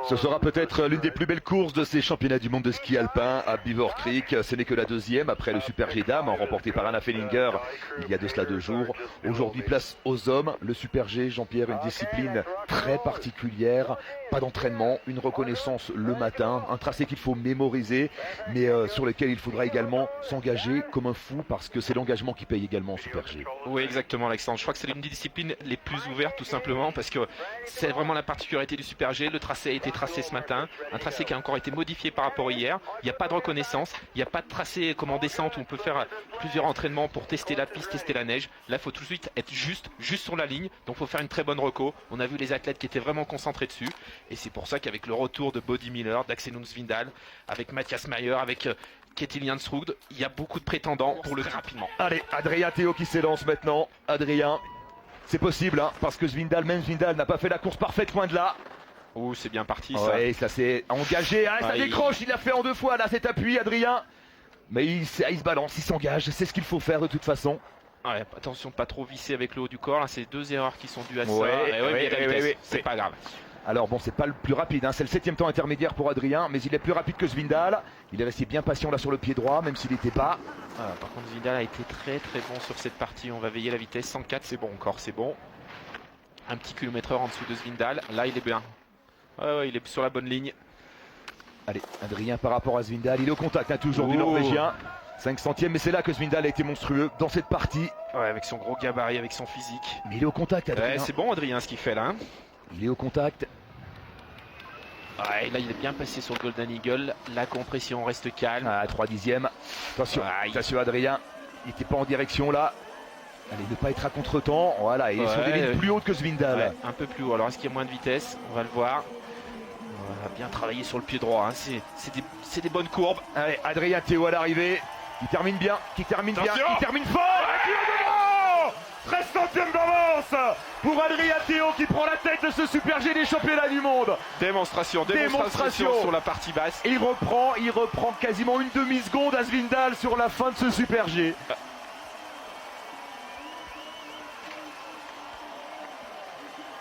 Ce sera peut-être l'une des plus belles courses de ces championnats du monde de ski alpin à Beaver Creek. Ce n'est que la deuxième après le Super G Dames remporté par Anna Fellinger il y a de cela 2 jours. Aujourd'hui, place aux hommes. Le Super G, Jean-Pierre, une discipline très particulière. Pas d'entraînement, une reconnaissance le matin, un tracé qu'il faut mémoriser, mais sur lequel il faudra également s'engager comme un fou parce que c'est l'engagement qui paye également au Super G. Oui, exactement, Alexandre. Je crois que c'est l'une des disciplines les plus ouvertes, tout simplement, parce que c'est vraiment la particularité du Super G. Le tracé a été tracé ce matin, un tracé qui a encore été modifié par rapport à hier. Il n'y a pas de reconnaissance, il n'y a pas de tracé comme en descente où on peut faire plusieurs entraînements pour tester la piste, tester la neige. Là, il faut tout de suite être juste sur la ligne, donc il faut faire une très bonne reco. On a vu les athlètes qui étaient vraiment concentrés dessus, et c'est pour ça qu'avec le retour de Body Miller, d'Axel Lund-Svindal, avec Matthias Mayer, avec Ketil Jansrud, il y a beaucoup de prétendants pour le très rapidement. Allez, Adrien Théo qui s'élance maintenant. Adrien, c'est possible, hein, parce que même Svindal n'a pas fait la course parfaite, loin de là. Oh, c'est bien parti ça. Ouais, ça s'est engagé, hein, ça décroche, il l'a fait en 2 fois, là, cet appui, Adrien. Mais il se balance, il s'engage, c'est ce qu'il faut faire de toute façon. Ouais, attention de pas trop visser avec le haut du corps, là, c'est 2 erreurs qui sont dues à ça. C'est pas grave. Alors bon, c'est pas le plus rapide, hein. C'est le 7e temps intermédiaire pour Adrien, mais il est plus rapide que Svindal. Il est resté bien patient là sur le pied droit, même s'il n'était pas. Voilà, par contre, Svindal a été très bon sur cette partie. On va veiller la vitesse. 104, c'est bon encore, c'est bon. Un petit kilomètre-heure en dessous de Svindal. Là, il est bien. Ouais, il est sur la bonne ligne. Allez, Adrien par rapport à Svindal, il est au contact, hein, toujours du Norvégien. 5 centièmes, mais c'est là que Svindal a été monstrueux dans cette partie. Ouais, avec son gros gabarit, avec son physique. Mais il est au contact, Adrien. Ouais, c'est bon, Adrien, ce qu'il fait là. Hein. Il est au contact. Ouais, là, il est bien passé sur le Golden Eagle. La compression reste calme. À 3 dixièmes. Attention, attention Adrien. Il n'était pas en direction là. Allez, ne pas être à contre-temps. Voilà, il est sur des lignes plus hautes que Svindal. Ouais, un peu plus haut. Alors, est-ce qu'il y a moins de vitesse? On va le voir. On va bien travailler sur le pied droit. Hein. C'est des bonnes courbes. Allez, Adrien Théo à l'arrivée. Qui termine bien, qui termine fort. 13 centièmes d'avance pour Adrien Théo qui prend la tête de ce Super G des championnats du monde. Démonstration sur la partie basse. Et il reprend quasiment une demi-seconde à Svindal sur la fin de ce Super G.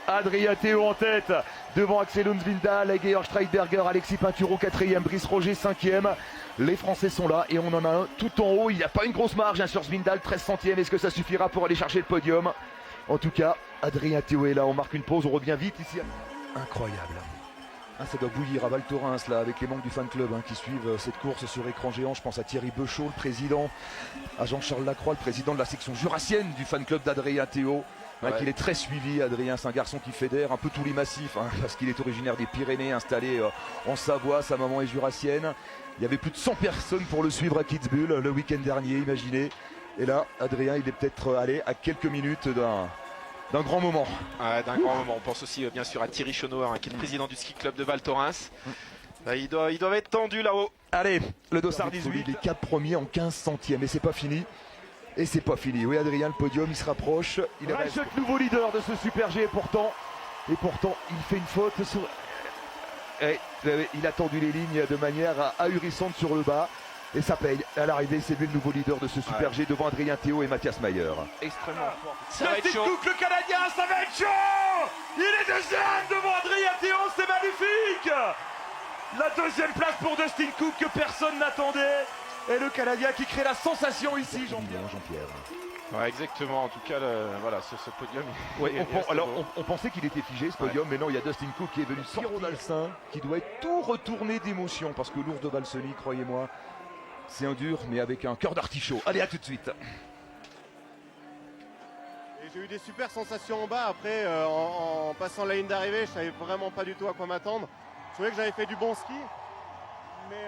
Adrien Théo en tête devant Axel Lund-Svindal, Georg Streitberger, Alexis Pinturo 4e, Brice Roger 5e. Les Français sont là et on en a un tout en haut. Il n'y a pas une grosse marge hein, sur Svindal, 13 centièmes. Est-ce que ça suffira pour aller chercher le podium? En tout cas, Adrien Théo est là. On marque une pause, on revient vite ici. Incroyable. Ah, ça doit bouillir à Val Thorens là avec les membres du fan club hein, qui suivent cette course sur écran géant. Je pense à Thierry Beuchot, le président, à Jean-Charles Lacroix, le président de la section jurassienne du fan club d'Adrien Théo. Il est très suivi, Adrien, c'est un garçon qui fédère un peu tous les massifs, hein, parce qu'il est originaire des Pyrénées, installé en Savoie, sa maman est jurassienne. Il y avait plus de 100 personnes pour le suivre à Kitzbühel le week-end dernier, imaginez. Et là, Adrien, il est peut-être allé à quelques minutes d'un grand moment. D'un grand moment. On pense aussi bien sûr à Thierry Chenauer, hein, qui est le président du ski club de Val Thorens. Ils doivent être tendus là-haut. Allez, le Dossard 18. Les 4 premiers en 15 centièmes, et c'est pas fini. Et c'est pas fini. Oui, Adrien, le podium, il se rapproche. Il reste le nouveau leader de ce Super G, et pourtant, il fait une faute sur. Il a tendu les lignes de manière ahurissante sur le bas. Et ça paye. À l'arrivée, c'est lui le nouveau leader de ce Super G devant Adrien Théo et Matthias Mayer. Extrêmement fort. Ça va être chaud. Le Canadien, ça va être chaud. Il est deuxième devant Adrien Théo, c'est magnifique. La deuxième place pour Dustin Cook que personne n'attendait. Et le Canadien qui crée la sensation ici, Jean-Pierre. Ouais, exactement. En tout cas, voilà, ce podium. On pensait qu'il était figé ce podium, mais non, il y a Dustin Cook qui est venu sortir d'Alcin, qui doit être tout retourné d'émotion, parce que l'ours de Valseny, croyez-moi, c'est un dur, mais avec un cœur d'artichaut. Allez, à tout de suite. J'ai eu des super sensations en bas. Après, en passant la ligne d'arrivée, je savais vraiment pas du tout à quoi m'attendre. Je trouvais que j'avais fait du bon ski, mais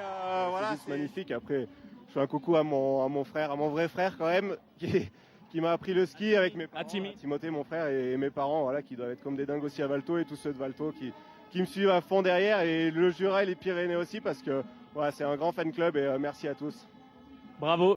voilà, c'est magnifique. Après, je fais un coucou à mon frère, à mon vrai frère quand même, qui m'a appris le ski avec mes parents, Timothée, mon frère, et mes parents, voilà, qui doivent être comme des dingues aussi à Valto, et tous ceux de Valto qui me suivent à fond derrière, et le Jura et les Pyrénées aussi, parce que voilà, c'est un grand fan club, et merci à tous. Bravo.